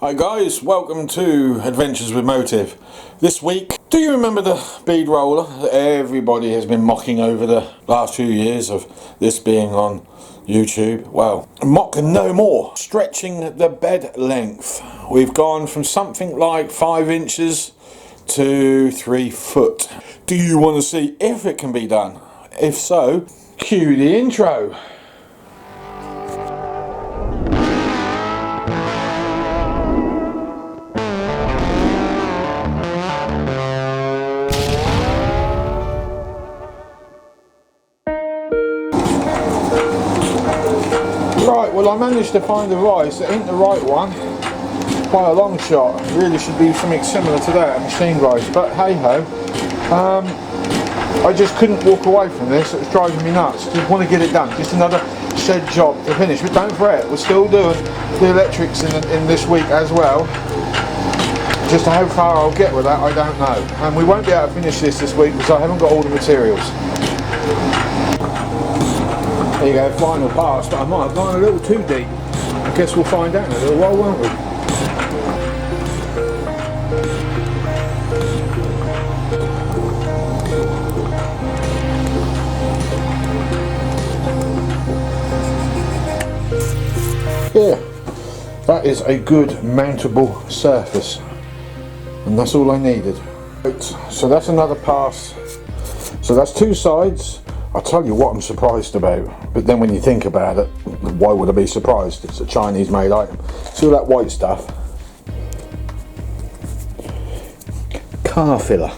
Hi guys, welcome to Adventures with Motive. This week, do you remember the bead roller that everybody has been mocking over the last few years of this being on YouTube? Well, mock no more. Stretching the bed length. We've gone from something like 5 inches to 3 foot. Do you want to see if it can be done? If so, cue the intro. Right, well I managed to find the rise. It ain't the right one by a long shot. It really should be something similar to that, a machine rise, but hey ho. I just couldn't walk away from this. It was driving me nuts. Just want to get it done. Just another shed job to finish. But don't fret, we're still doing the electrics in this week as well. Just how far I'll get with that, I don't know. And we won't be able to finish this week because I haven't got all the materials. There you go, final pass, but I might have gone a little too deep. I guess we'll find out in a little while, won't we? Yeah, that is a good mountable surface. And that's all I needed. Right, so that's another pass. So that's 2 sides. I'll tell you what I'm surprised about, but then when you think about it, why would I be surprised? It's a Chinese made item. See all that white stuff? Car filler.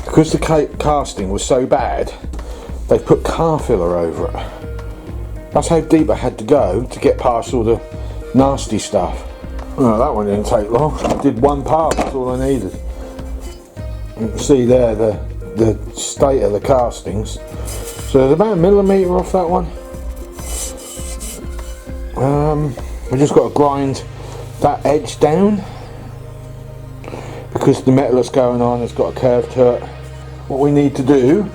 Because the casting was so bad, they put car filler over it. That's how deep I had to go to get past all the nasty stuff. Well, that one didn't take long. I did 1 part, that's all I needed. You can see there the state of the castings. So there's about 1 millimetre off that one. We just got to grind that edge down because the metal that's going on has got a curve to it. What we need to do,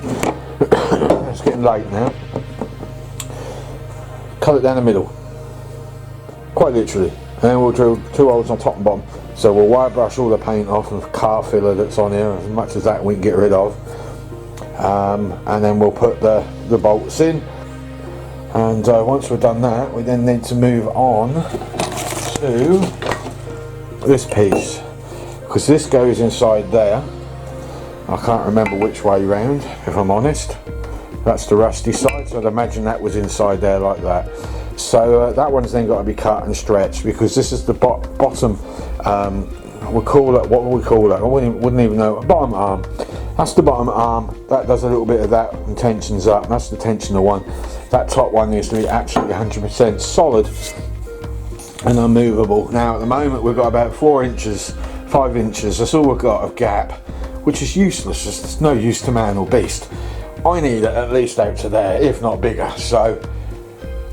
it's getting late now, cut it down the middle, quite literally, and then we'll drill 2 holes on top and bottom. So we'll wire brush all the paint off and car filler that's on here, as much as that we can get rid of, and then we'll put the bolts in. And once we've done that, we then need to move on to this piece, because this goes inside there. I can't remember which way round, if I'm honest. That's the rusty side, so I'd imagine that was inside there like that. So that one's then got to be cut and stretched, because this is the bottom, we'll call it, what will we call it? I wouldn't even know. Bottom arm. That's the bottom arm. That does a little bit of that and tensions up. That's the tensioner one. That top one needs to be absolutely 100% solid and unmovable. Now at the moment we've got about 4 inches, 5 inches. That's all we've got of gap, which is useless. It's no use to man or beast. I need it at least out to there, if not bigger. So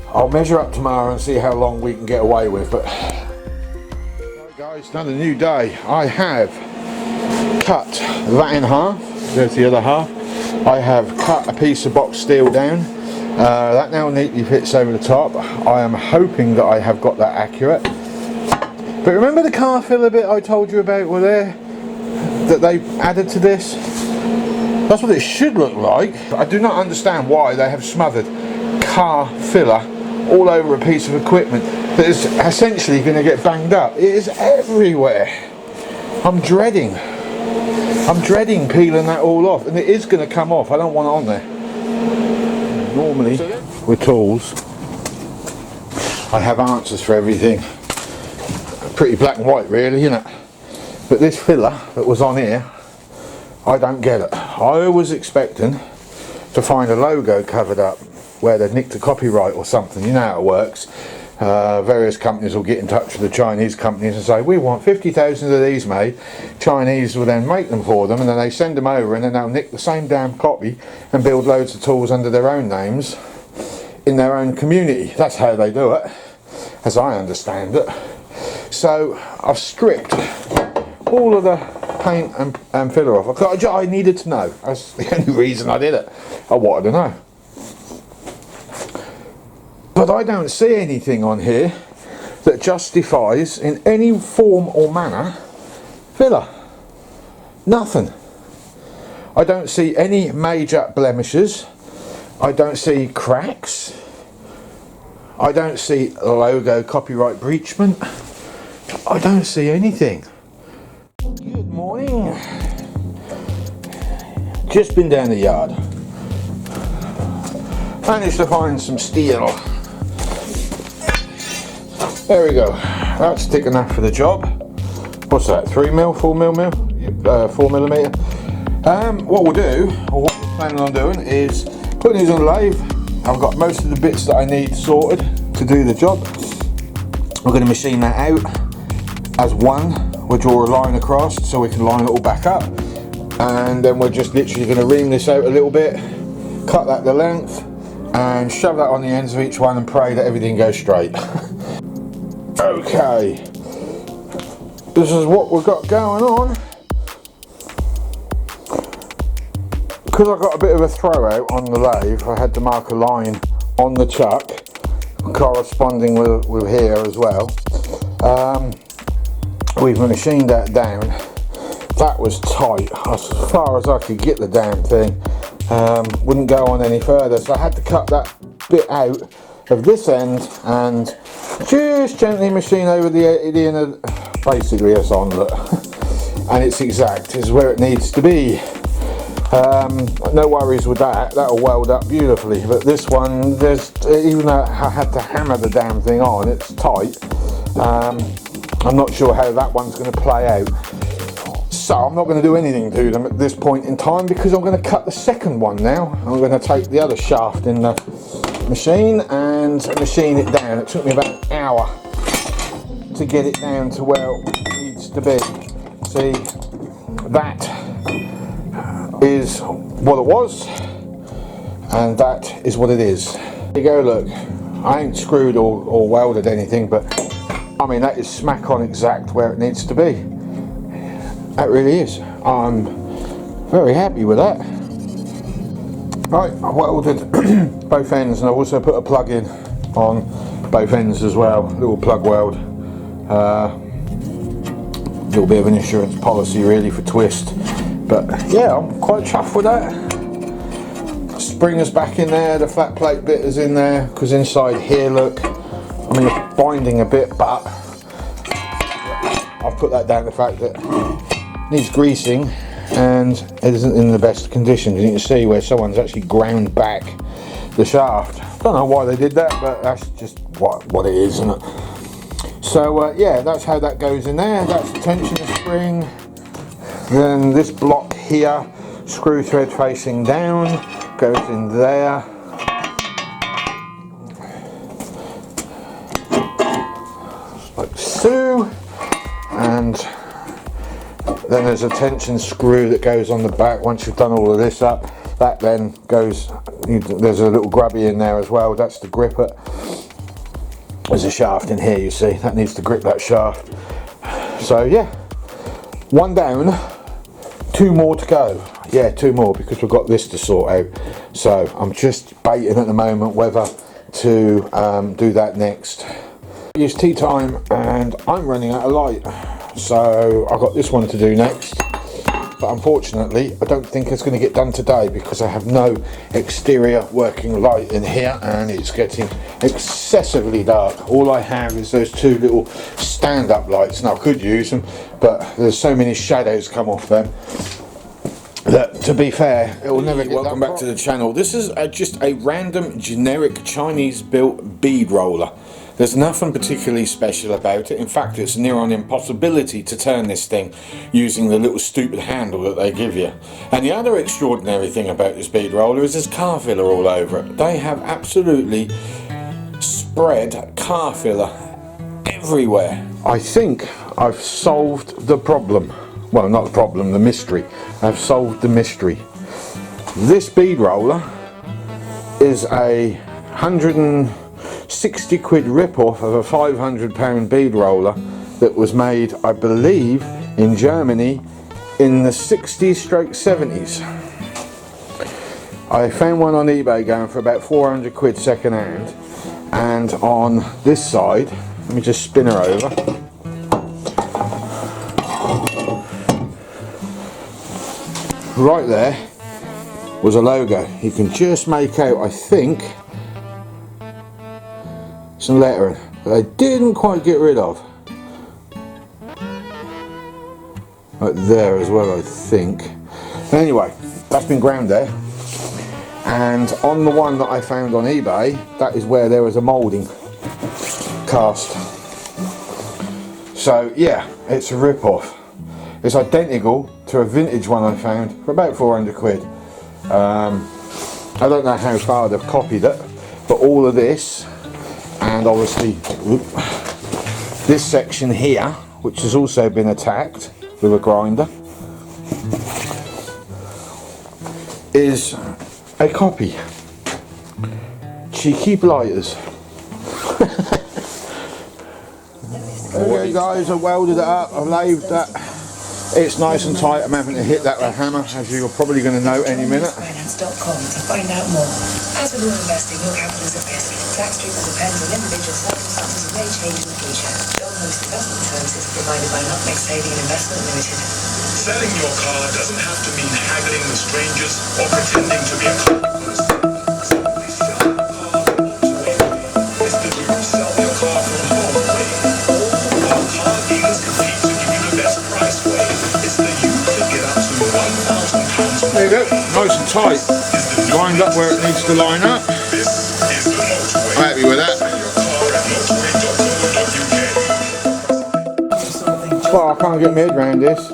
I'll measure up tomorrow and see how long we can get away with. But right guys, another new day. I have cut that in half. There's the other half. I have cut a piece of box steel down. That now neatly fits over the top. I am hoping that I have got that accurate. But remember the car filler bit I told you about were there? That they added to this? That's what it should look like. I do not understand why they have smothered car filler all over a piece of equipment that is essentially going to get banged up. It is everywhere. I'm dreading peeling that all off, and it is going to come off. I don't want it on there. Normally with tools I have answers for everything. Pretty black and white really, isn't it? But this filler that was on here, I don't get it. I was expecting to find a logo covered up where they'd nicked a copyright or something. You know how it works. Various companies will get in touch with the Chinese companies and say, we want 50,000 of these made. Chinese will then make them for them, and then they send them over, and then they'll nick the same damn copy and build loads of tools under their own names in their own community. That's how they do it, as I understand it. So I've stripped all of the paint and filler off. I needed to know. That's the only reason I did it. I wanted to know. But I don't see anything on here that justifies in any form or manner filler. Nothing. I don't see any major blemishes. I don't see cracks. I don't see logo copyright breachment. I don't see anything. Good morning. Just been down the yard. Managed to find some steel. There we go. That's thick enough for the job. What's that? 3mm, 4mm, 4mm. What we'll do, or what we're planning on doing, is putting these on the lathe. I've got most of the bits that I need sorted to do the job. We're going to machine that out as one. We'll draw a line across so we can line it all back up, and then we're just literally going to ream this out a little bit, cut that the length, and shove that on the ends of each one and pray that everything goes straight. Okay, this is what we've got going on. Because I got a bit of a throw out on the lathe, I had to mark a line on the chuck corresponding with here as well. We've machined that down. That was tight as far as I could get the damn thing. Wouldn't go on any further, so I had to cut that bit out of this end and just gently machine over the inner. Basically it's on, look, and it's exact, is where it needs to be. No worries with that, that'll weld up beautifully, but this one, even though I had to hammer the damn thing on, it's tight. I'm not sure how that one's going to play out, so I'm not going to do anything to them at this point in time, because I'm going to cut the second one now. I'm going to take the other shaft in the machine and machine it down. It took me about an hour to get it down to where it needs to be. See, that is what it was, and that is what it is. There you go, look, I ain't screwed or welded anything, but I mean, that is smack on exact where it needs to be. That really is. I'm very happy with that. Right, I welded both ends, and I've also put a plug in on both ends as well, little plug weld. Little bit of an insurance policy really for twist. But yeah, I'm quite chuffed with that. Springer's back in there, the flat plate bit is in there, because inside here, look, I mean, it's binding a bit, but I've put that down to the fact that it needs greasing and it isn't in the best condition. You can see where someone's actually ground back the shaft. Don't know why they did that, but that's just what it is, isn't it? So yeah, that's how that goes in there. That's the tension spring. Then this block here, screw thread facing down, goes in there. Like so. And then there's a tension screw that goes on the back. Once you've done all of this up, that then goes, there's a little grubby in there as well. That's to grip it. There's a shaft in here, you see, that needs to grip that shaft. So yeah, one down, two more to go. Yeah, two more, because we've got this to sort out. So I'm just baiting at the moment whether to do that next. It's tea time and I'm running out of light, so I've got this one to do next. But unfortunately, I don't think it's going to get done today, because I have no exterior working light in here and it's getting excessively dark. All I have is those two little stand-up lights. Now I could use them, but there's so many shadows come off them that, to be fair, it will never get done. Welcome back to the channel. This is just a random generic Chinese built bead roller. There's nothing particularly special about it. In fact, it's near on impossibility to turn this thing using the little stupid handle that they give you. And the other extraordinary thing about this bead roller is there's car filler all over it. They have absolutely spread car filler everywhere. I think I've solved the problem. Well, not the problem, the mystery. I've solved the mystery. This bead roller is a 160 quid rip-off of a £500 bead roller that was made, I believe, in Germany in the 60s/70s. I found one on eBay going for about 400 quid second hand, and on this side Let me just spin her over. Right there was a logo. You can just make out, I think, some lettering that I didn't quite get rid of. Right there as well, I think. Anyway, that's been ground there. And on the one that I found on eBay, that is where there was a moulding cast. So yeah, it's a rip-off. It's identical to a vintage one I found for about 400 quid. I don't know how far they've copied it, but all of this, and obviously this section here, which has also been attacked with a grinder, is a copy. Cheeky blighters. Okay guys, I welded it up, I've lathed that. It's nice and tight. I'm having to hit that with a hammer, as you're probably going to know any minute. Finance.com to find out more. As with all investing, your capital is at risk. Tax treatment depends on individual circumstances and may change in the future. Don't host investment services provided by Nutmeg Saving and Investment Limited. Selling your car doesn't have to mean haggling with strangers or pretending to be a car person. Simply sell your car automatically. It's the you sell your car from home way. All our car dealers compete to give you the best price way. It's the you to get up to £1,000. There you go, nice and tight. Lined up where it needs to line up. This is the motorway. I'm happy with that. Sell your car at motorway.co.uk. Well, I can't get my head around this.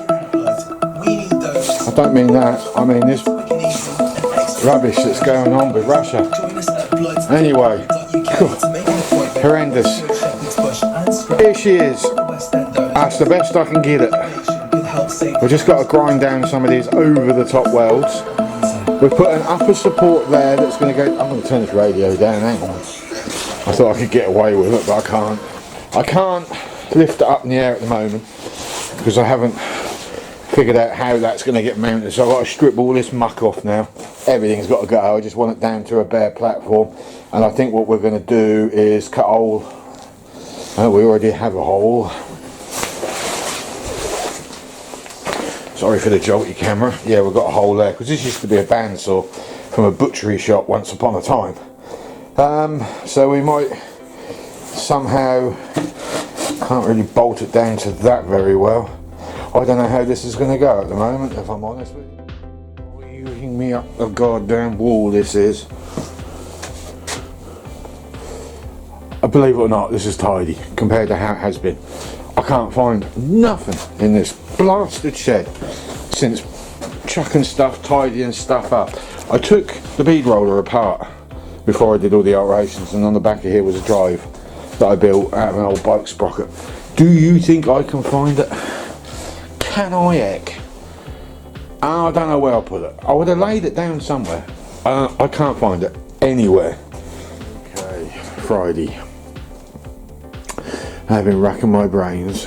I don't mean that, I mean this rubbish that's going on with Russia. Anyway, horrendous. Here she is. That's the best I can get it. We've just got to grind down some of these over the top welds. We've put an upper support there that's going to go. I'm going to turn this radio down, hang on. I thought I could get away with it, but I can't. I can't lift it up in the air at the moment because I haven't figured out how that's going to get mounted. So I've got to strip all this muck off now. Everything's got to go. I just want it down to a bare platform. And I think what we're going to do is cut a hole. We already have a hole. Sorry for the jolty camera. Yeah, we've got a hole there because this used to be a bandsaw from a butchery shop once upon a time. So we might somehow, can't really bolt it down to that very well. I don't know how this is going to go at the moment, if I'm honest with you. Weaving me up a goddamn wall, this is. Believe it or not, this is tidy compared to how it has been. I can't find nothing in this blasted shed since chucking stuff, tidying stuff up. I took the bead roller apart before I did all the alterations, and on the back of here was a drive that I built out of an old bike sprocket. Do you think I can find it? Can I heck? I don't know where I put it. I would have laid it down somewhere. I can't find it anywhere. Okay, Friday. I've been racking my brains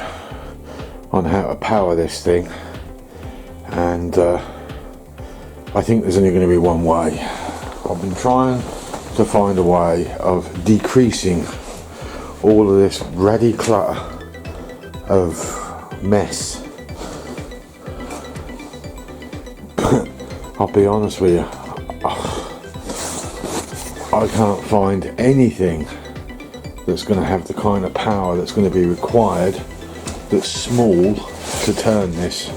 on how to power this thing, and I think there's only going to be one way. I've been trying to find a way of decreasing all of this ratty clutter of mess. I'll be honest with you, I can't find anything that's going to have the kind of power that's going to be required that's small to turn this.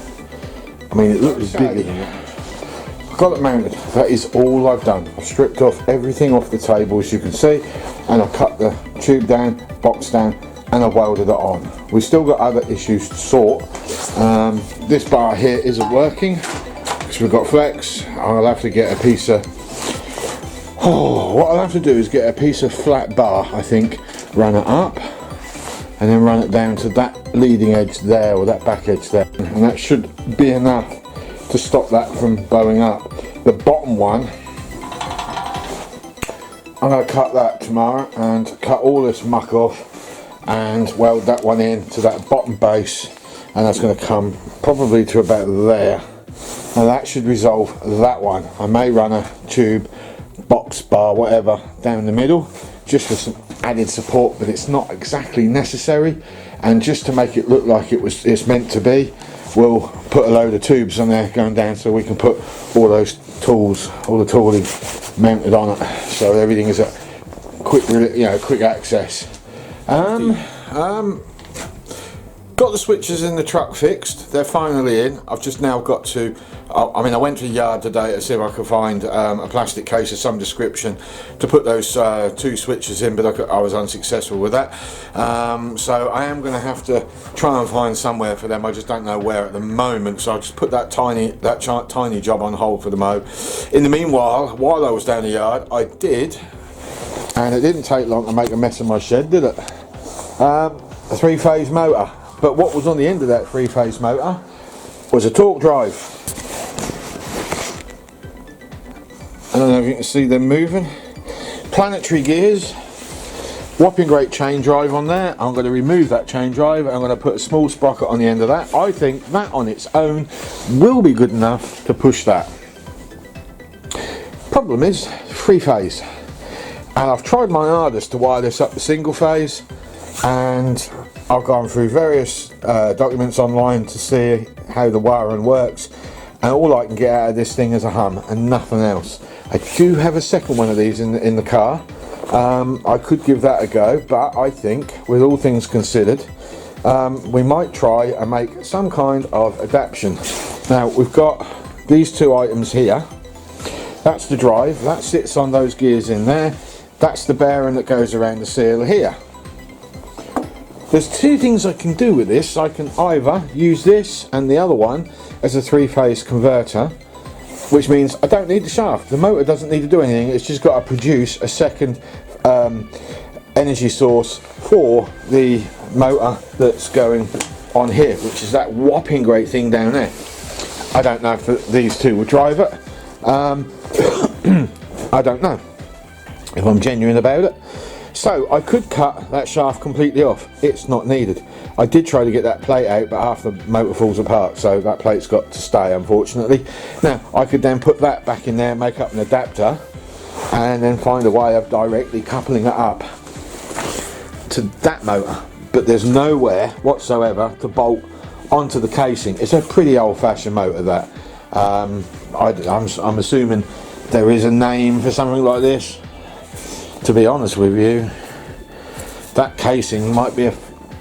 I mean, it looks big. I've got it mounted. That is all I've done. I've stripped off everything off the table, as you can see, and I've cut the tube down, box down, and I've welded it on. We've still got other issues to sort. This bar here isn't working because we've got flex. I'll have to get a piece of what I'll have to do is get a piece of flat bar, I think, run it up and then run it down to that leading edge there, or that back edge there, and that should be enough to stop that from bowing up. The bottom one, I'm going to cut that tomorrow and cut all this muck off and weld that one in to that bottom base, and that's going to come probably to about there, and that should resolve that one. I may run a tube, box bar, whatever, down the middle just for some added support, but it's not exactly necessary. And just to make it look like it's meant to be, we'll put a load of tubes on there going down, so we can put all those tools, all the tooling mounted on it, so everything is at quick access. Got the switches in the truck fixed. They're finally in. I've just now got to, I went to the yard today to see if I could find a plastic case of some description to put those 2 switches in, but I was unsuccessful with that. So I am going to have to try and find somewhere for them. I just don't know where at the moment, so I'll just put that tiny job on hold for the mo. In the meanwhile, while I was down the yard, I did, and it didn't take long to make a mess of my shed, did it? A 3-phase motor. But what was on the end of that 3-phase motor was a torque drive. I don't know if you can see them moving. Planetary gears. Whopping great chain drive on there. I'm going to remove that chain drive. I'm going to put a small sprocket on the end of that. I think that on its own will be good enough to push that. Problem is 3-phase. And I've tried my hardest to wire this up to single phase, and I've gone through various documents online to see how the wiring works, and all I can get out of this thing is a hum and nothing else. I do have a second one of these in the car. I could give that a go, but I think, with all things considered, we might try and make some kind of adaptation. Now, we've got these 2 items here. That's the drive, that sits on those gears in there. That's the bearing that goes around the seal here. There's 2 things I can do with this. I can either use this and the other one as a 3-phase converter, which means I don't need the shaft. The motor doesn't need to do anything. It's just got to produce a second energy source for the motor that's going on here, which is that whopping great thing down there. I don't know if these 2 will drive it. I don't know if I'm genuine about it. So I could cut that shaft completely off. It's not needed. I did try to get that plate out, but half the motor falls apart, so that plate's got to stay, unfortunately. Now I could then put that back in there, make up an adapter, and then find a way of directly coupling it up to that motor. But there's nowhere whatsoever to bolt onto the casing. It's a pretty old-fashioned motor, that. I'm assuming there is a name for something like this. To be honest with you, that casing might be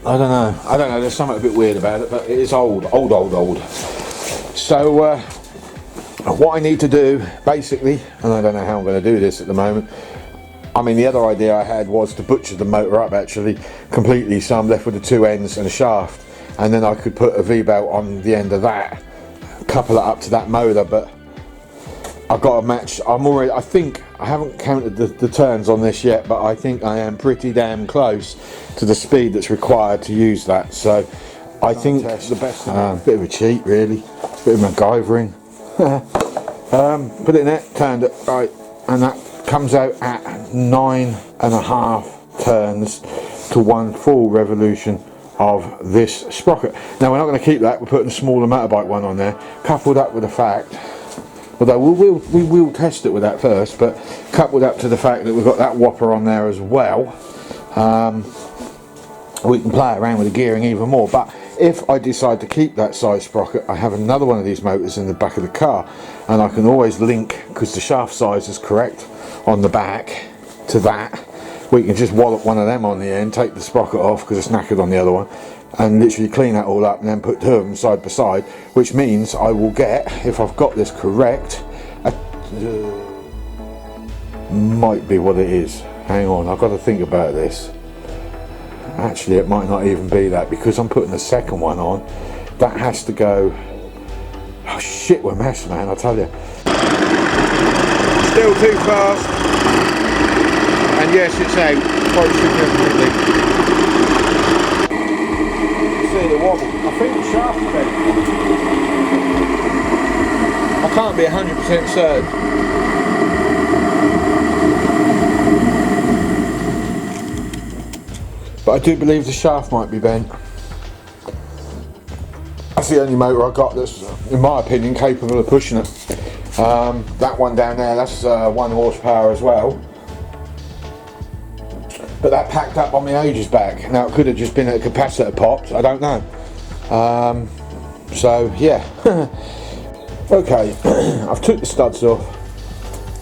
I don't know, there's something a bit weird about it, but it is old. So what I need to do, basically, and I don't know how I'm going to do this at the moment, the other idea I had was to butcher the motor up actually completely, so I'm left with the 2 ends and a shaft, and then I could put a V-belt on the end of that, couple it up to that motor, but I've got to match. I think I haven't counted the turns on this yet, but I think I am pretty damn close to the speed that's required to use that. So I think the best. Bit of a cheat, really. Bit of MacGyvering. Put it in there, turned it right, and that comes out at 9.5 turns to 1 full revolution of this sprocket. Now we're not going to keep that. We're putting a smaller motorbike one on there, coupled up with the fact. Although we will test it with that first, but coupled up to the fact that we've got that whopper on there as well, we can play around with the gearing even more. But if I decide to keep that side sprocket, I have another one of these motors in the back of the car, and I can always link, because the shaft size is correct on the back, to that. We can just wallop one of them on the end, take the sprocket off because it's knackered on the other one, and literally clean that all up and then put 2 of them side by side, which means I will get, if I've got this correct, might be what it is. Hang on, I've got to think about this. Actually, it might not even be that, because I'm putting the second one on. That has to go. Oh shit, we're messed, man, I tell you. Still too fast. And yes, it's out quite significantly. See the wobble. I think the shaft's bent. I can't be 100% certain. But I do believe the shaft might be bent. That's the only motor I've got that's, in my opinion, capable of pushing it. That one down there, that's 1 horsepower as well. but that packed up on me ages back. Now it could have just been a capacitor popped, I don't know. So yeah. Okay, I've took the studs off,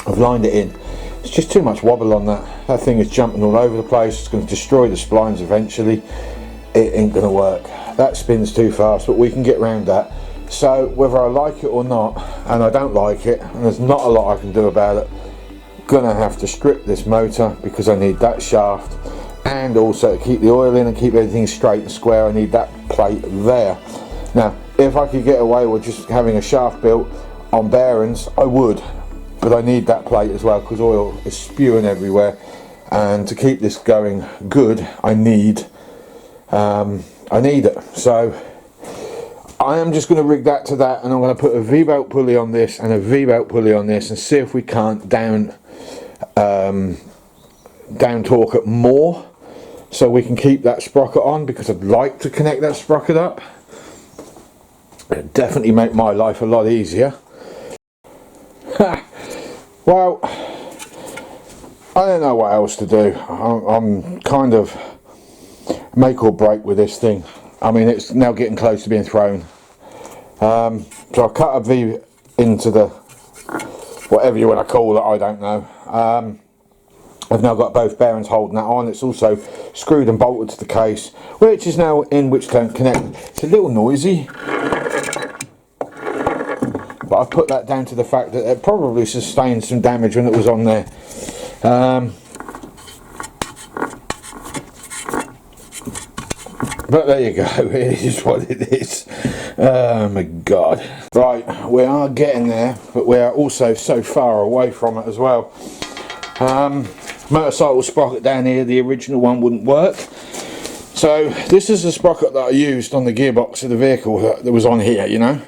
I've lined it in. It's just too much wobble on that. That thing is jumping all over the place. It's going to destroy the splines eventually. It ain't going to work. That spins too fast, but we can get around that. So whether I like it or not, and I don't like it, and there's not a lot I can do about it, I'm going to have to strip this motor because I need that shaft, and also to keep the oil in and keep everything straight and square, I need that plate there. Now if I could get away with just having a shaft built on bearings, I would, but I need that plate as well because oil is spewing everywhere, and to keep this going good I need it. So I am just going to rig that to that, and I'm going to put a V-belt pulley on this and a V-belt pulley on this and see if we can't down torque it more so we can keep that sprocket on, because I'd like to connect that sprocket up. It'd definitely make my life a lot easier. Well, I don't know what else to do. I'm kind of make or break with this thing. I mean, it's now getting close to being thrown. So I cut a V into the, whatever you want to call it, I don't know. I've now got both bearings holding that on. It's also screwed and bolted to the case, which is now in which to connect. It's a little noisy, but I've put that down to the fact that it probably sustained some damage when it was on there. But there you go, it is what it is. Oh my god. Right, we are getting there, but we are also so far away from it as well. Motorcycle sprocket down here, the original one wouldn't work. So this is the sprocket that I used on the gearbox of the vehicle that was on here, you know.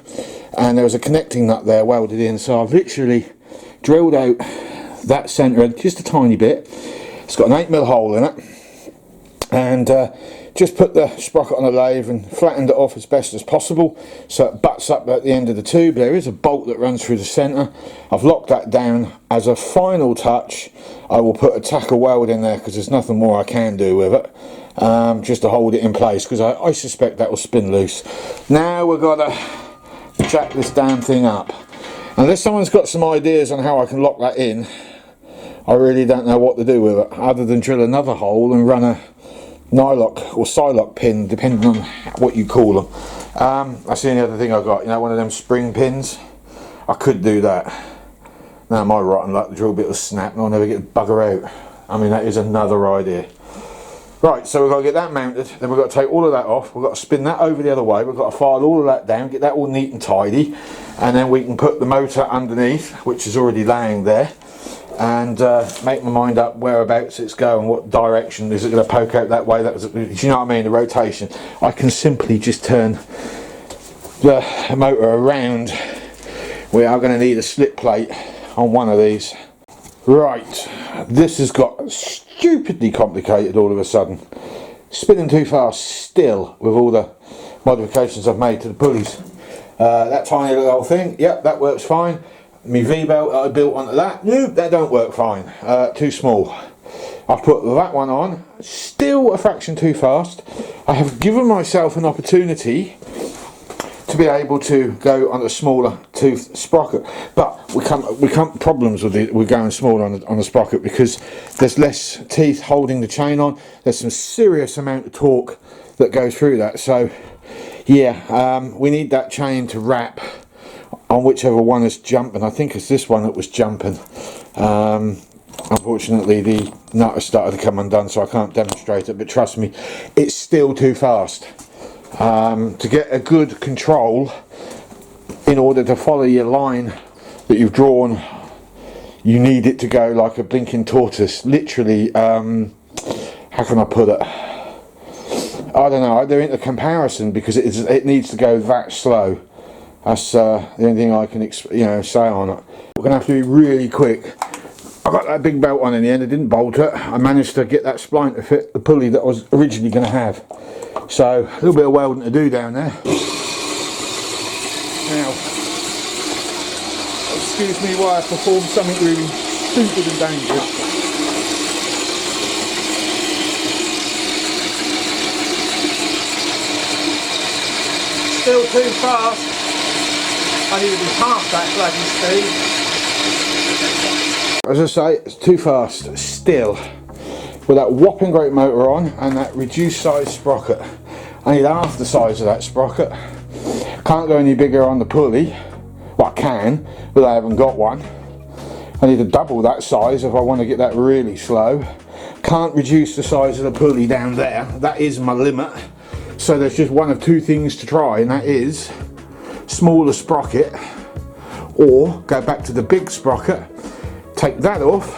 And there was a connecting nut there welded in, so I've literally drilled out that centre just a tiny bit. It's got an 8mm hole in it, and just put the sprocket on a lathe and flattened it off as best as possible so it butts up at the end of the tube. There is a bolt that runs through the centre. I've locked that down. As a final touch, I will put a tacker weld in there because there's nothing more I can do with it, just to hold it in place, because I suspect that will spin loose. Now we've got to jack this damn thing up. Unless someone's got some ideas on how I can lock that in, I really don't know what to do with it, other than drill another hole and run a nylock or silock pin, depending on what you call them. That's the only other thing I got, you know, one of them spring pins. I could do that. Now my rotten luck, the drill bit will snap and I'll never get the bugger out. I mean, that is another idea. Right, so we've got to get that mounted, then we've got to take all of that off, we've got to spin that over the other way, we've got to file all of that down, get that all neat and tidy, and then we can put the motor underneath, which is already laying there, and make my mind up whereabouts it's going, what direction, is it going to poke out that way, do you know what I mean, the rotation. I can simply just turn the motor around. We are going to need a slip plate on one of these. Right, this has got stupidly complicated all of a sudden. Spinning too fast still with all the modifications I've made to the pulleys. That tiny little thing, yep, that works fine. My V-belt that I built onto that, nope, that don't work fine, too small. I've put that one on, still a fraction too fast. I have given myself an opportunity to be able to go on a smaller tooth sprocket, but we come problems with it. We're going smaller on the sprocket because there's less teeth holding the chain on. There's some serious amount of torque that goes through that. So yeah, we need that chain to wrap on whichever one is jumping. I think it's this one that was jumping. Unfortunately the nut has started to come undone, so I can't demonstrate it, but trust me, it's still too fast. To get a good control, in order to follow your line that you've drawn, you need it to go like a blinking tortoise, literally. How can I put it? I don't know, they're into comparison because it needs to go that slow. That's the only thing I can say on it. We're going to have to be really quick. I got that big belt on in the end, I didn't bolt it. I managed to get that spline to fit the pulley that I was originally going to have. So a little bit of welding to do down there. Now, excuse me while I perform something really stupid and dangerous. still too fast. I need to be half that bloody speed. As I say, it's too fast still. With that whopping great motor on and that reduced size sprocket. I need half the size of that sprocket. Can't go any bigger on the pulley. Well, I can, but I haven't got one. I need to double that size if I want to get that really slow. Can't reduce the size of the pulley down there. That is my limit. So there's just one of two things to try, and that is smaller sprocket, or go back to the big sprocket, take that off,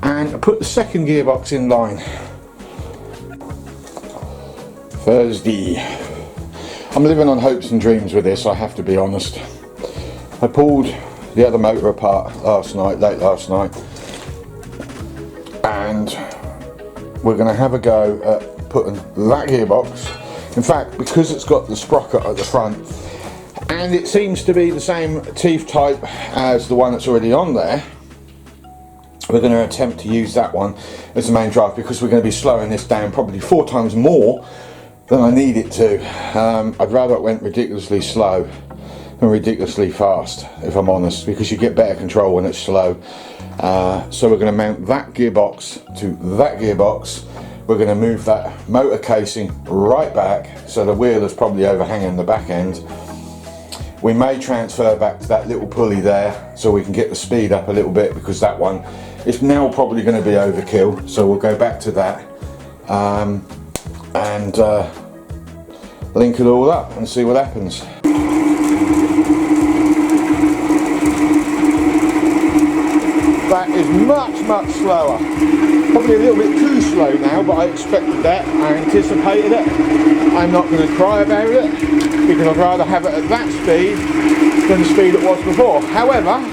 and put the second gearbox in line. Thursday. I'm living on hopes and dreams with this, I have to be honest. I pulled the other motor apart late last night, and we're going to have a go at putting that gearbox. In fact, because it's got the sprocket at the front, and it seems to be the same teeth type as the one that's already on there, we're going to attempt to use that one as the main drive, because we're going to be slowing this down probably 4 times more than I need it to. I'd rather it went ridiculously slow than ridiculously fast, if I'm honest, because you get better control when it's slow. So we're going to mount that gearbox to that gearbox. We're going to move that motor casing right back, so the wheel is probably overhanging the back end. We may transfer back to that little pulley there so we can get the speed up a little bit, because that one is now probably going to be overkill, so we'll go back to that and link it all up and see what happens. That is much slower, probably a little bit too slow now, but I expected that, I anticipated it. I'm not going to cry about it, because I'd rather have it at that speed than the speed it was before. However,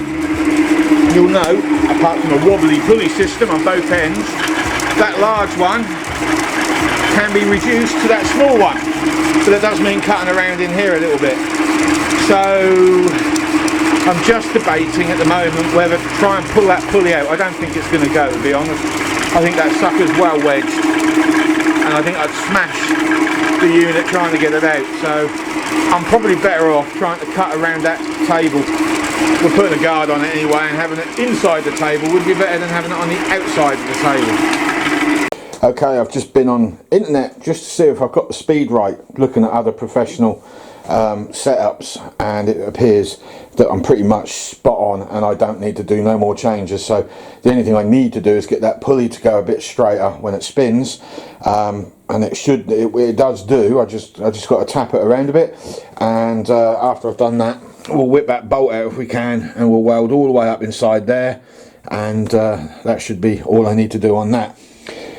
you'll know, apart from a wobbly pulley system on both ends, that large one can be reduced to that small one, so that does mean cutting around in here a little bit. So I'm just debating at the moment whether to try and pull that pulley out. I don't think it's going to go, to be honest. I think that sucker's well wedged, and I think I'd smash the unit trying to get it out. So I'm probably better off trying to cut around that table. We're putting a guard on it anyway, and having it inside the table would be better than having it on the outside of the table. Okay, I've just been on internet just to see if I've got the speed right, looking at other professional setups, and it appears that I'm pretty much spot on, and I don't need to do no more changes. So the only thing I need to do is get that pulley to go a bit straighter when it spins, and it does do. I just got to tap it around a bit, and after I've done that, we'll whip that bolt out if we can, and we'll weld all the way up inside there, and that should be all I need to do on that.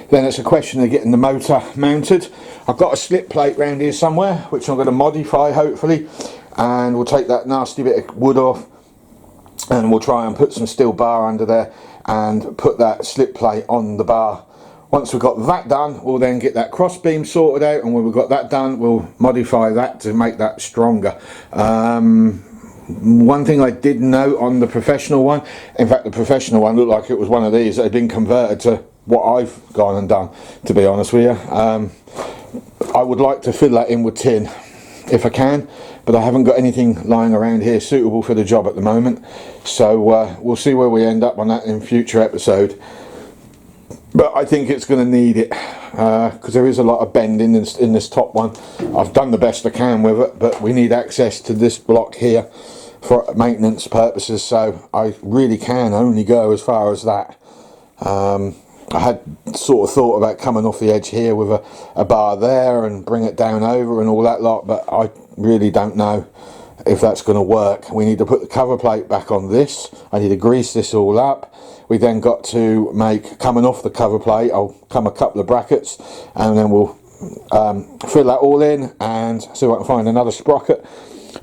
Then it's a question of getting the motor mounted. I've got a slip plate round here somewhere, which I'm going to modify hopefully, and we'll take that nasty bit of wood off, and we'll try and put some steel bar under there and put that slip plate on the bar. Once we've got that done, we'll then get that cross beam sorted out, and when we've got that done, we'll modify that to make that stronger. One thing I did note on the professional one, in fact the professional one looked like it was one of these that had been converted to what I've gone and done, to be honest with you. I would like to fill that in with tin if I can, but I haven't got anything lying around here suitable for the job at the moment, so we'll see where we end up on that in future episode. But I think it's going to need it, because there is a lot of bending in this top one. I've done the best I can with it, but we need access to this block here for maintenance purposes, so I really can only go as far as that. I had sort of thought about coming off the edge here with a bar there and bring it down over and all that lot, but I really don't know if that's going to work. We need to put the cover plate back on this. I need to grease this all up. We then got to make, coming off the cover plate, I'll come a couple of brackets, and then we'll fill that all in and see if I can find another sprocket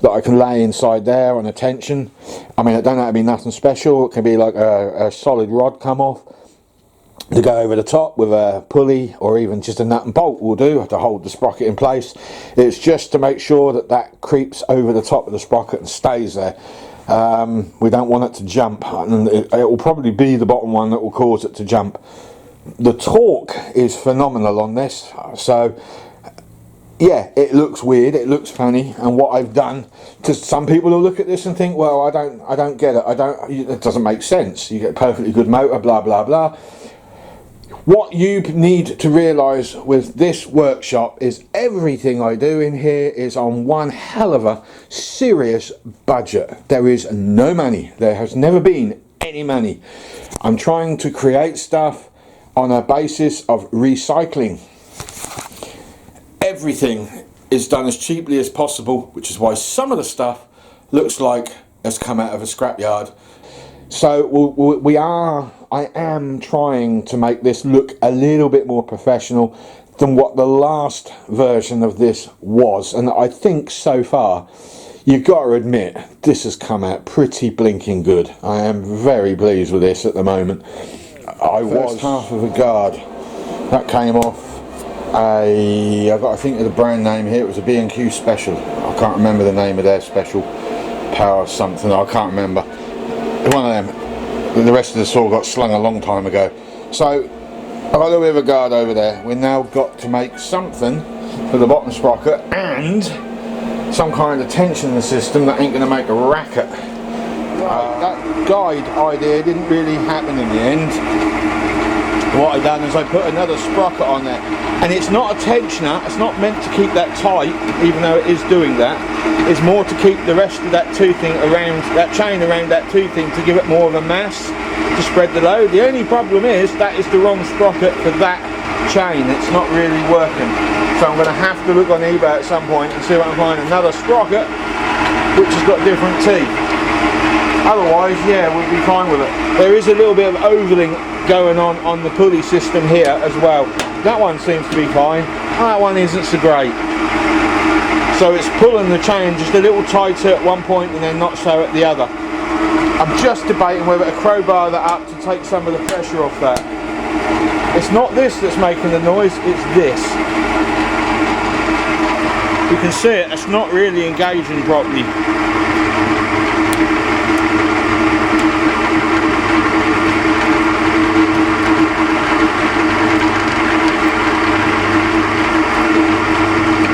that I can lay inside there on a tension. I mean, it don't have to be nothing special. It can be like a solid rod come off to go over the top with a pulley, or even just a nut and bolt will do to hold the sprocket in place. It's just to make sure that that creeps over the top of the sprocket and stays there. We don't want it to jump, and it will probably be the bottom one that will cause it to jump. The torque is phenomenal on this, so yeah, it looks weird, it looks funny, and what I've done, because some people will look at this and think, well, I don't get it, it doesn't make sense. You get a perfectly good motor, blah blah blah. What you need to realise with this workshop is everything I do in here is on one hell of a serious budget. There is no money. There has never been any money. I'm trying to create stuff on a basis of recycling. Everything is done as cheaply as possible, which is why some of the stuff looks like it's come out of a scrapyard. So I am trying to make this look a little bit more professional than what the last version of this was, and I think so far you've got to admit this has come out pretty blinking good. I am very pleased with this at the moment. First half of a guard that came off I got to think of the brand name here. It was a B&Q special. I can't remember the name of their special, power something, I can't remember. One of them. The rest of the saw got slung a long time ago. So I've got a little bit of a guard over there. We've now got to make something for the bottom sprocket and some kind of tension in the system that ain't going to make a racket. That guide idea didn't really happen in the end. What I've done is I put another sprocket on there, and it's not a tensioner, it's not meant to keep that tight, even though it is doing that. It's more to keep the rest of that toothing around, that chain around that toothing, to give it more of a mass, to spread the load. The only problem is that is the wrong sprocket for that chain. It's not really working. So I'm going to have to look on eBay at some point and see if I can find another sprocket which has got different teeth. Otherwise, yeah, we'll be fine with it. There is a little bit of ovaling going on the pulley system here as well. That one seems to be fine. That one isn't so great. So it's pulling the chain just a little tighter at one point and then not so at the other. I'm just debating whether to crowbar that up to take some of the pressure off that. It's not this that's making the noise, it's this. You can see it, it's not really engaging properly.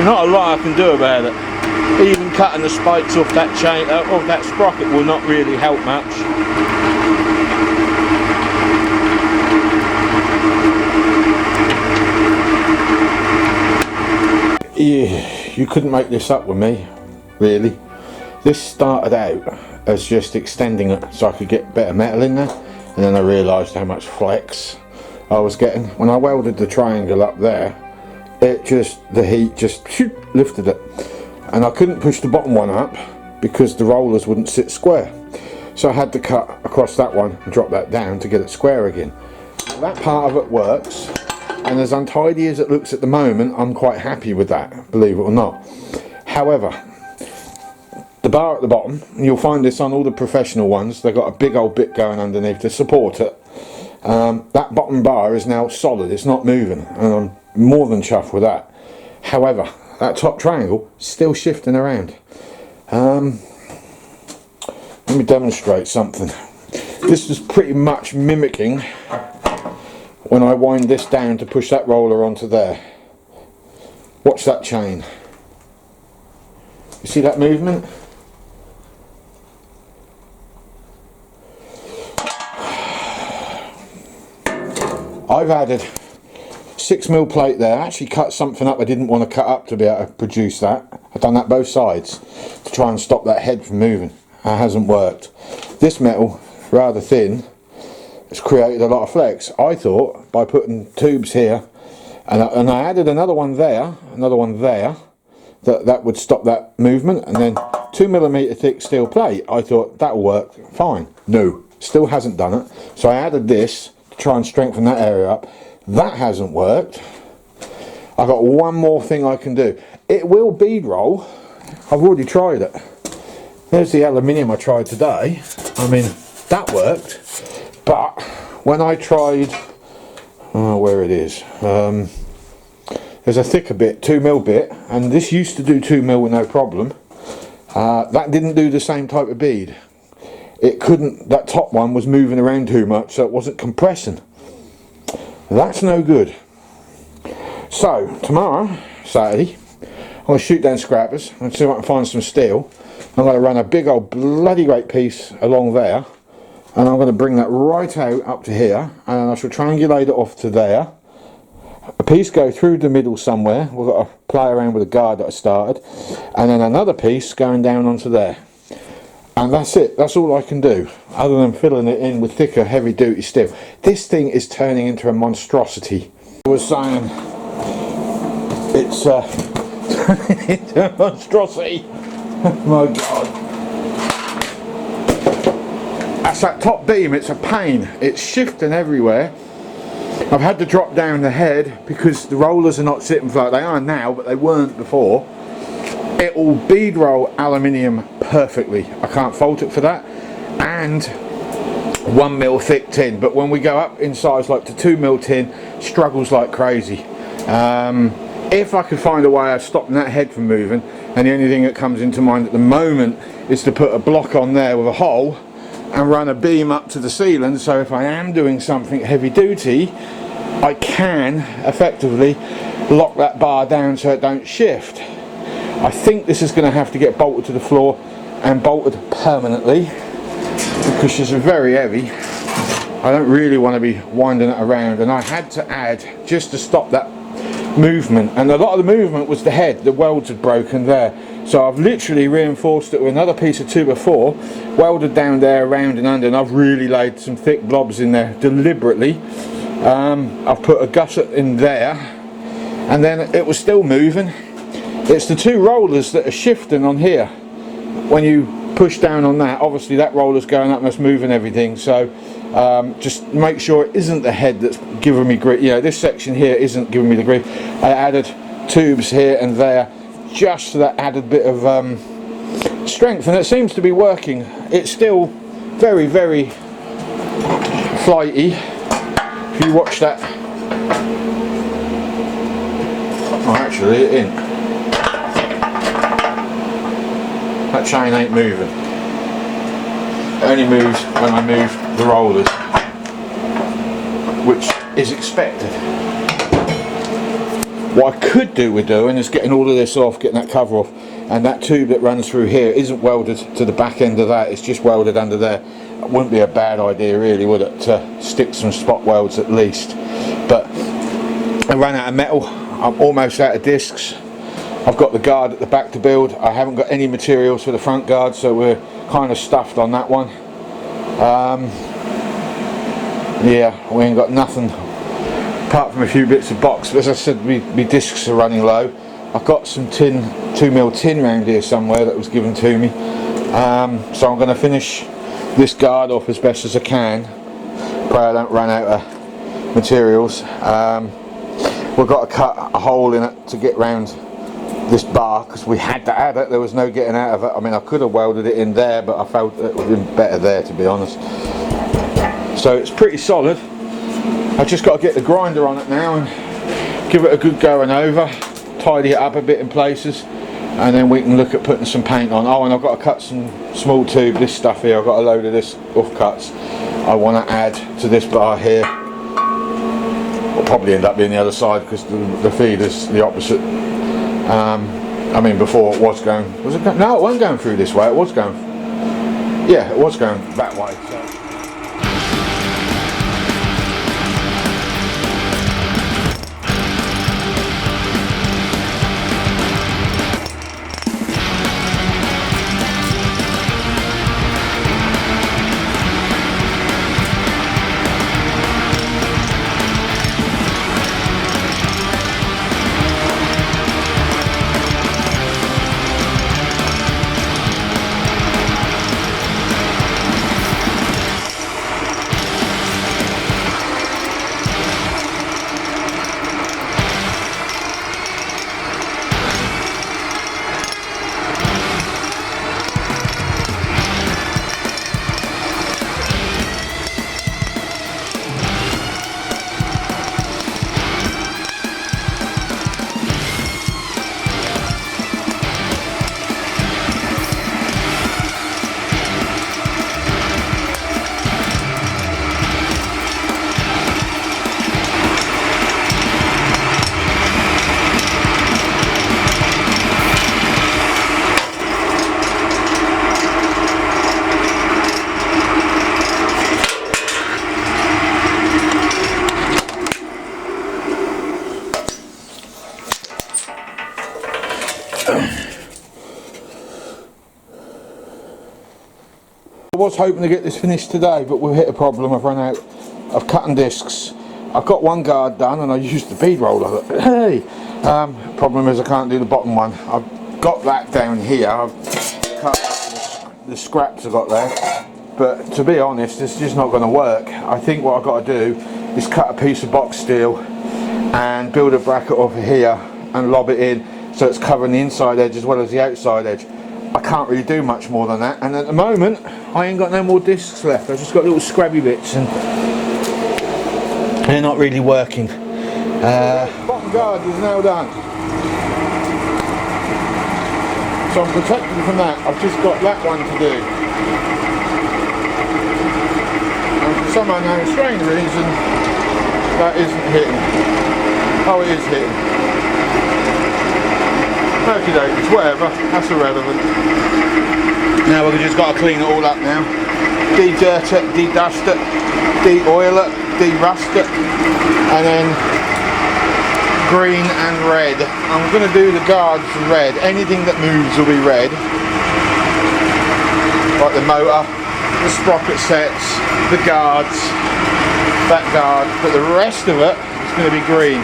Not a lot I can do about it. Even cutting the spikes off that chain, off that sprocket, will not really help much. Yeah, you couldn't make this up with me, really. This started out as just extending it so I could get better metal in there, and then I realised how much flex I was getting. When I welded the triangle up there, the heat just lifted it, and I couldn't push the bottom one up because the rollers wouldn't sit square, so I had to cut across that one and drop that down to get it square again. That part of it works, and as untidy as it looks at the moment, I'm quite happy with that, believe it or not. However, the bar at the bottom, and you'll find this on all the professional ones, they've got a big old bit going underneath to support it. That bottom bar is now solid, it's not moving, and I'm more than chuffed with that. However, that top triangle is still shifting around. Let me demonstrate something. This is pretty much mimicking when I wind this down to push that roller onto there. Watch that chain. You see that movement? I've added 6mm plate there. I actually cut something up I didn't want to cut up to be able to produce that. I've done that both sides to try and stop that head from moving. That hasn't worked. This metal, rather thin, has created a lot of flex. I thought by putting tubes here, and I added another one there, that would stop that movement, and then 2mm thick steel plate. I thought that'll work fine. No, still hasn't done it. So I added this to try and strengthen that area up. That hasn't worked. I've got one more thing I can do. It will bead roll. I've already tried it. There's the aluminium I tried today. I mean, that worked. But when I tried, where it is, there's a thicker bit, 2mm bit, and this used to do 2mm with no problem. That didn't do the same type of bead. It couldn't, that top one was moving around too much, so it wasn't compressing. That's no good. So tomorrow, Saturday, going to shoot down scrappers and see if I can find some steel. I'm going to run a big old bloody great piece along there, and I'm going to bring that right out up to here, and I shall triangulate it off to there. A piece go through the middle somewhere. We've got to play around with the guard that I started, and then another piece going down onto there. And that's it. That's all I can do, other than filling it in with thicker, heavy-duty steel. This thing is turning into a monstrosity. I was saying, it's it's a monstrosity. My God. That's that top beam. It's a pain. It's shifting everywhere. I've had to drop down the head because the rollers are not sitting flat. They are now, but they weren't before. It will bead roll aluminium perfectly. I can't fault it for that. And 1 mil thick tin. But when we go up in size like to 2 mil tin, struggles like crazy. If I could find a way of stopping that head from moving, and the only thing that comes into mind at the moment is to put a block on there with a hole and run a beam up to the ceiling, so if I am doing something heavy duty, I can effectively lock that bar down so it don't shift. I think this is going to have to get bolted to the floor and bolted permanently because she's very heavy. I don't really want to be winding it around, and I had to add just to stop that movement, and a lot of the movement was the head. The welds had broken there, so I've literally reinforced it with another piece of 2x4, welded down there around and under, and I've really laid some thick blobs in there deliberately. I've put a gusset in there, and then it was still moving. It's the two rollers that are shifting on here. When you push down on that, obviously that roller's going up and that's moving everything, so just make sure it isn't the head that's giving me grief. You know, this section here isn't giving me the grief. I added tubes here and there just for that added bit of strength, and it seems to be working. It's still very, very flighty. If you watch that, oh, actually it ain't. That chain ain't moving. It only moves when I move the rollers, which is expected. What I could do with doing is getting all of this off, getting that cover off, and that tube that runs through here isn't welded to the back end of that, it's just welded under there. It wouldn't be a bad idea really, would it, to stick some spot welds at least. But I ran out of metal, I'm almost out of discs. I've got the guard at the back to build. I haven't got any materials for the front guard, so we're kind of stuffed on that one. Yeah, we ain't got nothing apart from a few bits of box, but as I said, my discs are running low. I've got some tin, 2mm tin around here somewhere that was given to me, so I'm going to finish this guard off as best as I can. Pray I don't run out of materials. We've got to cut a hole in it to get round this bar because we had to add it. There was no getting out of it. I mean, I could have welded it in there, but I felt it would have been better there, to be honest. So it's pretty solid. I've just got to get the grinder on it now and give it a good going over, tidy it up a bit in places, and then we can look at putting some paint on. Oh, and I've got to cut some small tube, this stuff here. I've got a load of this off cuts I want to add to this bar here. Will probably end up being the other side because the feed is the opposite. I mean, before it was going, no, it wasn't going through this way, it was going, yeah, it was going that way. So. I was hoping to get this finished today, but we've hit a problem. I've run out of cutting discs. I've got one guard done and I used the bead roller. Hey! Problem is I can't do the bottom one. I've got that down here. I've cut the scraps I've got there. But to be honest, it's just not going to work. I think what I've got to do is cut a piece of box steel and build a bracket over here and lob it in so it's covering the inside edge as well as the outside edge. I can't really do much more than that, and at the moment I ain't got no more discs left. I've just got little scrabby bits and they're not really working. Bottom guard is now done, so I'm protected from that. I've just got that one to do, and for some unknown strange reason that isn't hitting. Oh, it is hitting. Okie dokies, whatever, that's irrelevant. Now we've just got to clean it all up now. De-dirt it, de-dust it, de-oil it, de-rust it, and then green and red. I'm going to do the guards red. Anything that moves will be red. Like the motor, the sprocket sets, the guards, that guard, but the rest of it is going to be green.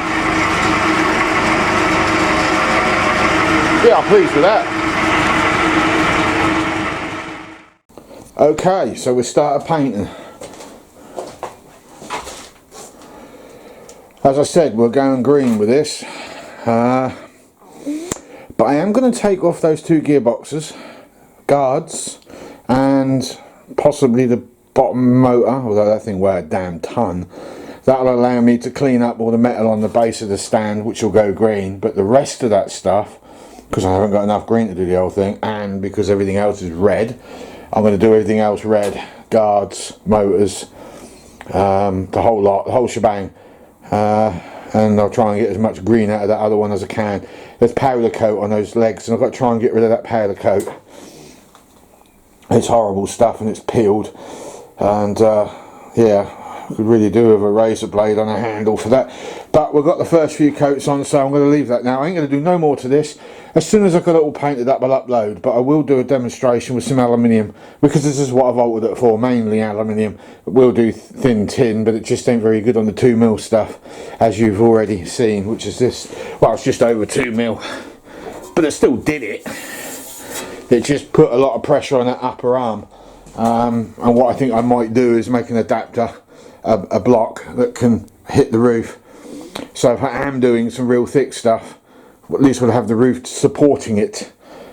Yeah, I'm pleased with that. Okay, so we started painting. As I said, we're going green with this. But I am going to take off those two gearboxes, guards, and possibly the bottom motor, although that thing weighed a damn ton. That'll allow me to clean up all the metal on the base of the stand, which will go green, but the rest of that stuff, because I haven't got enough green to do the whole thing, and because everything else is red, I'm going to do everything else red. Guards, motors, the whole lot, the whole shebang, and I'll try and get as much green out of that other one as I can. There's powder coat on those legs and I've got to try and get rid of that powder coat. It's horrible stuff and it's peeled, and yeah, could really do with a razor blade on a handle for that. But we've got the first few coats on, so I'm going to leave that now. I ain't going to do no more to this. As soon as I've got it all painted up, I'll upload, but I will do a demonstration with some aluminium, because this is what I've altered it for, mainly aluminium. We'll do thin tin, but it just ain't very good on the 2mm stuff, as you've already seen, which is this. Well, it's just over 2mm, but it still did it. It just put a lot of pressure on that upper arm, and what I think I might do is make an adapter, a block that can hit the roof. So if I am doing some real thick stuff, at least we'll have the roof supporting it.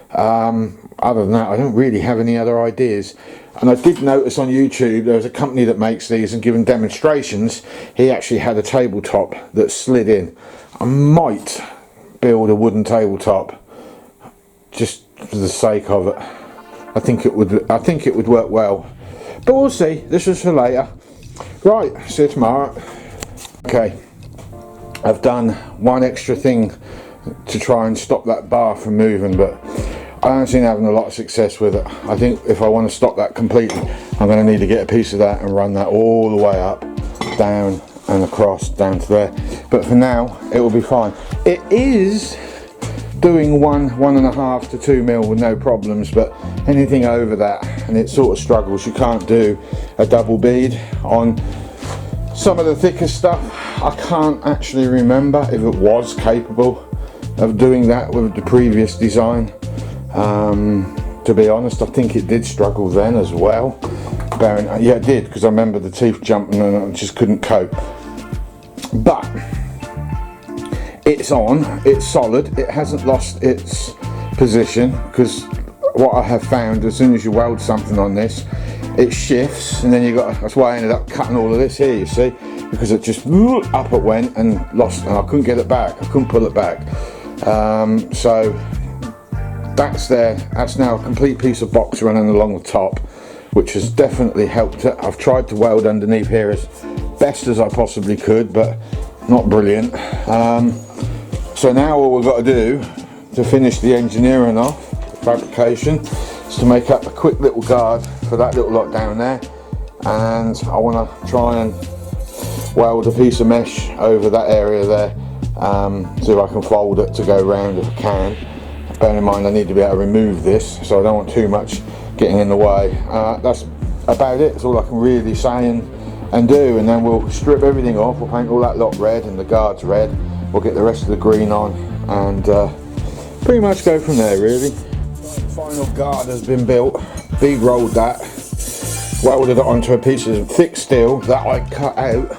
Other than that, I don't really have any other ideas. And I did notice on YouTube there's a company that makes these, and given demonstrations, he actually had a tabletop that slid in. I might build a wooden tabletop just for the sake of it. I think it would work well, but we'll see. This is for later. Right, see you tomorrow. Okay, I've done one extra thing to try and stop that bar from moving, but I don't seem having a lot of success with it. I think if I want to stop that completely, I'm going to need to get a piece of that and run that all the way up, down and across, down to there. But for now, it will be fine. It is doing 1.5 to 2mm with no problems, but anything over that, and it sort of struggles. You can't do a double bead on some of the thicker stuff. I can't actually remember if it was capable of doing that with the previous design. To be honest, I think it did struggle then as well. Yeah, it did, because I remember the teeth jumping and I just couldn't cope. But it's on, it's solid, it hasn't lost its position, because what I have found, as soon as you weld something on this, it shifts, and then you got. That's why I ended up cutting all of this here, you see, because it just up it went and lost, and I couldn't get it back. I couldn't pull it back. So that's there. That's now a complete piece of box running along the top, which has definitely helped it. I've tried to weld underneath here as best as I possibly could, but not brilliant. So now all we've got to do to finish the engineering off, the fabrication, is to make up a quick little guard for that little lot down there, and I want to try and weld a piece of mesh over that area there, see if I can fold it to go round if I can, Bearing in mind I need to be able to remove this, so I don't want too much getting in the way. That's about it. That's all I can really say and do. And then we'll strip everything off. We'll paint all that lot red and the guards red. We'll get the rest of the green on and pretty much go from there, really. Final guard has been built. Bead rolled that, welded it onto a piece of thick steel that I cut out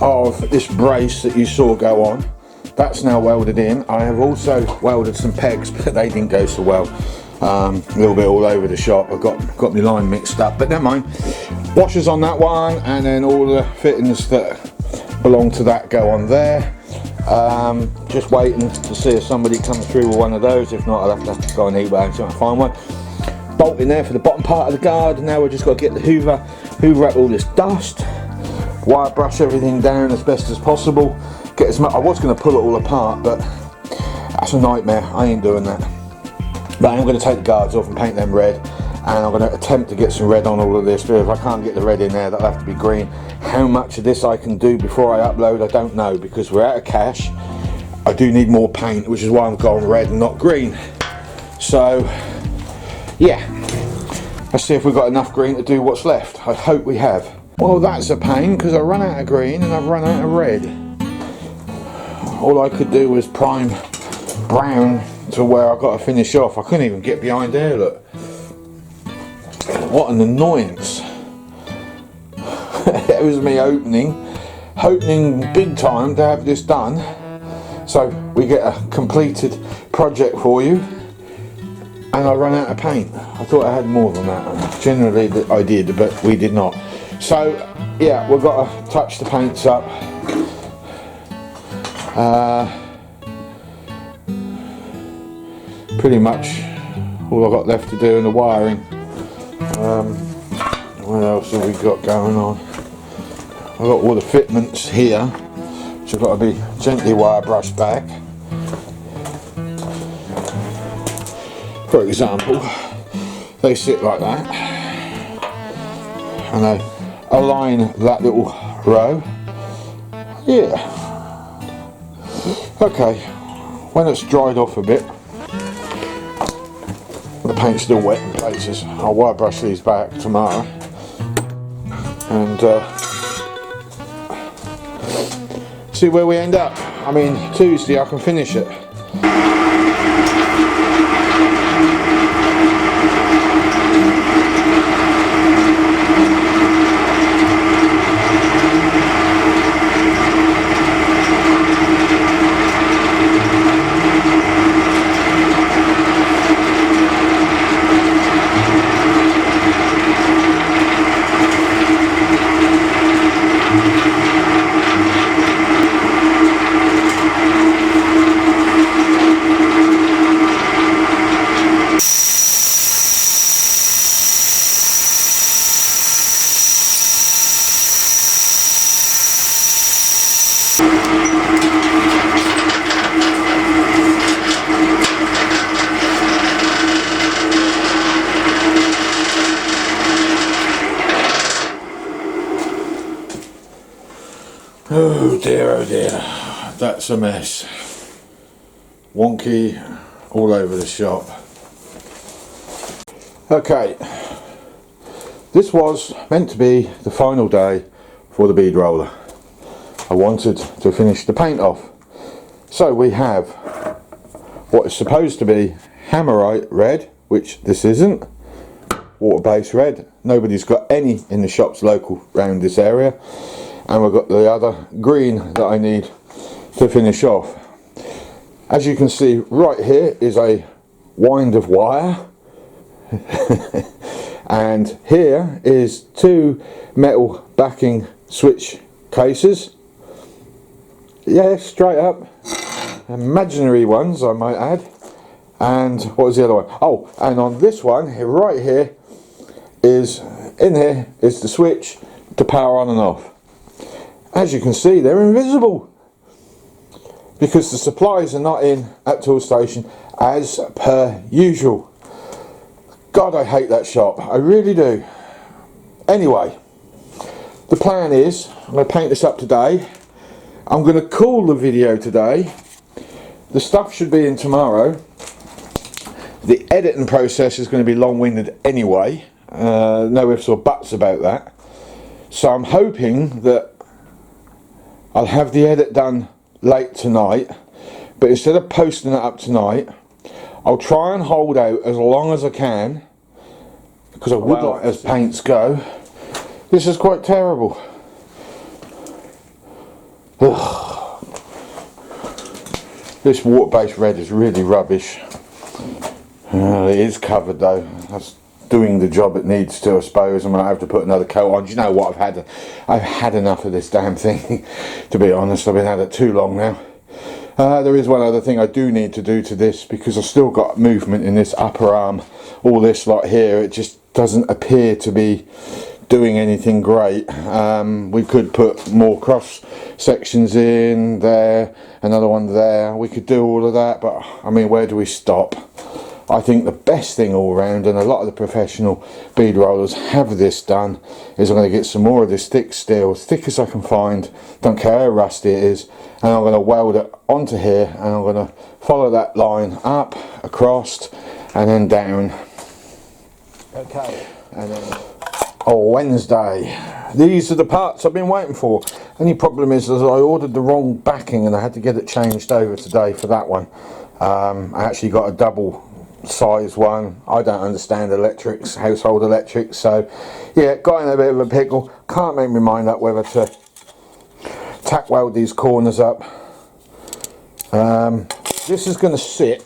of this brace that you saw go on. That's now welded in. I have also welded some pegs, but they didn't go so well. A little bit all over the shop. I got my line mixed up, but never mind. Washers on that one, and then all the fittings that belong to that go on there. Just waiting to see if somebody comes through with one of those. If not, I'll have to go on eBay and see if I can find one. Bolt in there for the bottom part of the guard. Now we've just got to get the hoover up all this dust, wire brush everything down as best as possible. Get as much. I was going to pull it all apart, but that's a nightmare. I ain't doing that. But I'm going to take the guards off and paint them red, and I'm going to attempt to get some red on all of this. But if I can't get the red in there, that'll have to be green. How much of this I can do before I upload, I don't know, because we're out of cash. I do need more paint, which is why I'm going red and not green. So yeah, let's see if we've got enough green to do what's left. I hope we have. Well, that's a pain, because I run out of green and I've run out of red. All I could do was prime brown to where I've got to finish off. I couldn't even get behind there, look. What an annoyance. It was me hoping big time to have this done, so we get a completed project for you, and I run out of paint. I thought I had more than that. Generally I did, but we did not. So yeah, we've got to touch the paints up. Pretty much all I've got left to do in the wiring. What else have we got going on? I've got all the fitments here, which have got to be gently wire brushed back. For example, they sit like that, and I align that little row. Yeah. Okay, when it's dried off a bit, the paint's still wet in places, I'll wire brush these back tomorrow, and see where we end up. I mean, Tuesday I can finish it. Oh dear, that's a mess. Wonky all over the shop. Okay, this was meant to be the final day for the bead roller. I wanted to finish the paint off. So we have what is supposed to be hammerite red, which this isn't, water-based red. Nobody's got any in the shops local around this area. And we've got the other green that I need to finish off. As you can see, right here is a wind of wire. And here is two metal backing switch cases. Yeah, straight up. Imaginary ones, I might add. And what was the other one? Oh, and on this one, right here, is the switch to power on and off. As you can see, they're invisible because the supplies are not in at Tool Station as per usual. God, I hate that shop. I really do. Anyway, the plan is I'm going to paint this up today. I'm going to call the video today. The stuff should be in tomorrow. The editing process is going to be long-winded anyway, no ifs or buts about that. So I'm hoping that I'll have the edit done late tonight, but instead of posting it up tonight, I'll try and hold out as long as I can, because I would like, as paints go. This is quite terrible. Ugh. This water-based red is really rubbish. It is covered though. That's doing the job it needs to, I suppose. I'm going to have to put another coat on. Do you know what? I've had enough of this damn thing. To be honest, I've been at it too long now. There is one other thing I do need to do to this, because I've still got movement in this upper arm. All this lot here, it just doesn't appear to be doing anything great. We could put more cross sections in there, another one there. We could do all of that, but I mean, where do we stop? I think the best thing all round, and a lot of the professional bead rollers have this done, is I'm going to get some more of this thick steel, as thick as I can find, don't care how rusty it is, and I'm going to weld it onto here, and I'm going to follow that line up, across, and then down. Okay. And then Wednesday. These are the parts I've been waiting for. Only problem is I ordered the wrong backing, and I had to get it changed over today for that one. I actually got a double size one. I don't understand electrics, household electrics, so yeah, got in a bit of a pickle. Can't make my mind up whether to tack weld these corners up. This is going to sit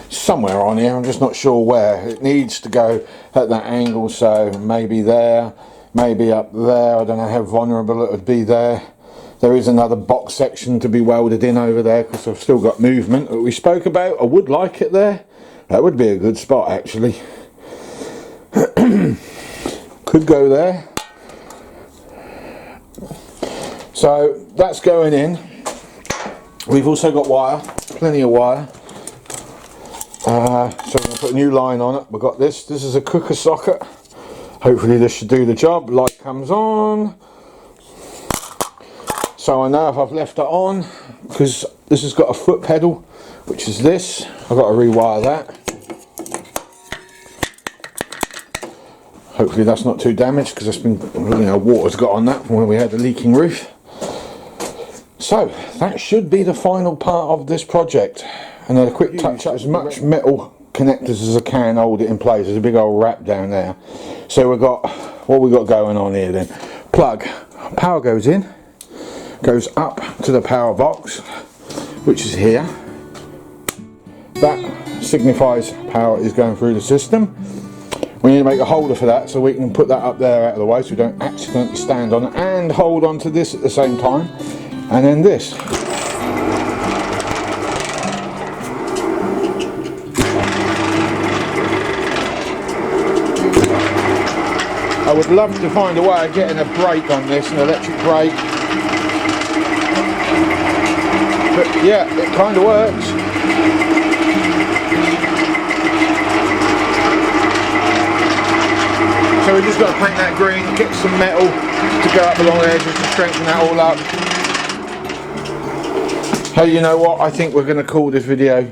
somewhere on here, I'm just not sure where. It needs to go at that angle, so maybe there, maybe up there. I don't know how vulnerable it would be there. There is another box section to be welded in over there, because I've still got movement that we spoke about. I would like it there. That would be a good spot actually. Could go there. So that's going in. We've also got wire, plenty of wire. So I'm going to put a new line on it. We've got this. This is a cooker socket. Hopefully this should do the job. Light comes on. So I know if I've left it on, because this has got a foot pedal, which is this. I've got to rewire that. Hopefully that's not too damaged, because it's been, you know, water's got on that from when we had the leaking roof. So that should be the final part of this project. And then a quick touch up, as much metal connectors as I can, hold it in place. There's a big old wrap down there. So we've got, what we've got going on here then. Plug, power goes in, goes up to the power box, which is here. That signifies power is going through the system. We need to make a holder for that, so we can put that up there out of the way, so we don't accidentally stand on it, and hold on to this at the same time. And then this. I would love to find a way of getting a brake on this, an electric brake. But yeah, it kind of works. So we just got to paint that green, get some metal to go up along the edges to strengthen that all up. Hey, you know what? I think we're going to call this video.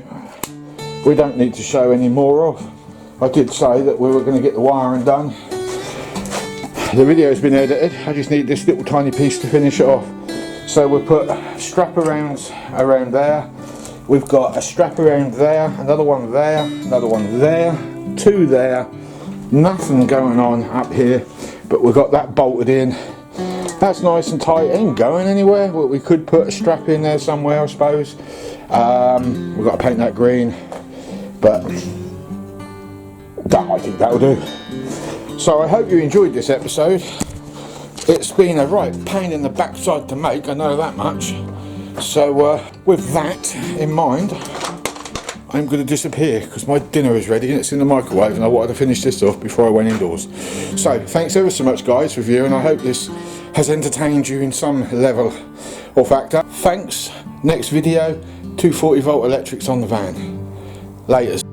We don't need to show any more of. I did say that we were going to get the wiring done. The video's been edited. I just need this little tiny piece to finish it off. So we'll put strap around there. We've got a strap around there, another one there, another one there, two there. Nothing going on up here, but we've got that bolted in. That's nice and tight. It ain't going anywhere, but we could put a strap in there somewhere, I suppose. We've got to paint that green, but that, I think that'll do. So I hope you enjoyed this episode. It's been a right pain in the backside to make, I know that much. So with that in mind, I'm going to disappear because my dinner is ready and it's in the microwave, and I wanted to finish this off before I went indoors. So thanks ever so much guys for viewing. I hope this has entertained you in some level or factor. Thanks. Next video, 240 volt electrics on the van. Laters.